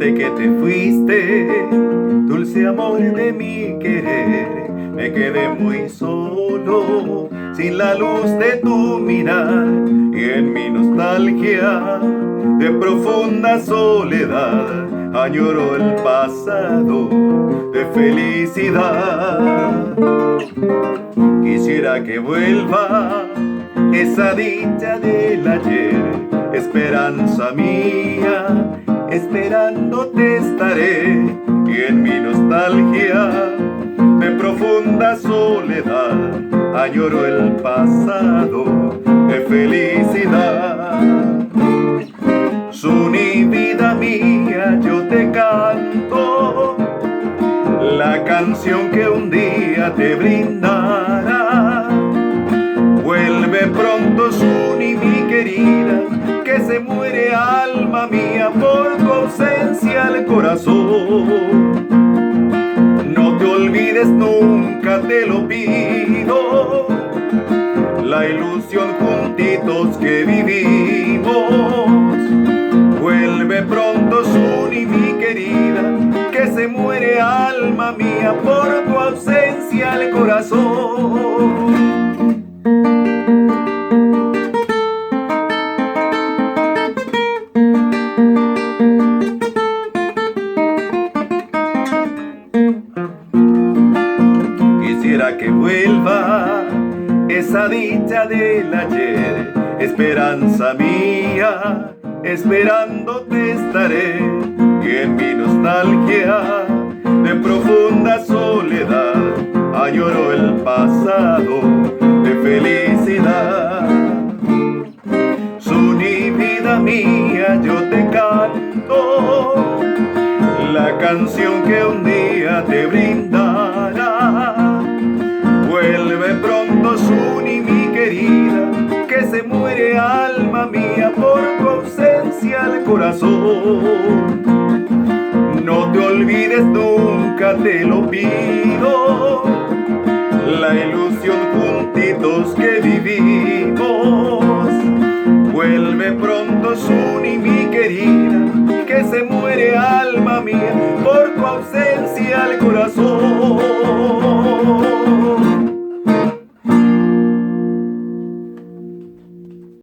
Desde que te fuiste, dulce amor de mi querer, me quedé muy solo, sin la luz de tu mirar, y en mi nostalgia de profunda soledad, añoro el pasado de felicidad. Quisiera que vuelva esa dicha del ayer, esperanza mía, esperándote estaré, y en mi nostalgia de profunda soledad, añoro el pasado de felicidad. Suni, vida mía, yo te canto la canción que un día te brindará. Vuelve pronto, Suni, mi querida, que se muere alma mía por tu ausencia al corazón. No te olvides nunca, te lo pido, la ilusión juntitos que vivimos. Vuelve pronto, Suni, mi querida, que se muere alma mía por tu ausencia al corazón. Quisiera que vuelva esa dicha del ayer, esperanza mía, esperándote estaré, y en mi nostalgia de profunda soledad, añoro el pasado de felicidad. Suni, vida mía, yo te canto la canción que un día te brindará. Vuelve pronto, Suni, mi querida, que se muere alma mía por tu ausencia al corazón. No te olvides nunca, te lo pido, la ilusión juntitos que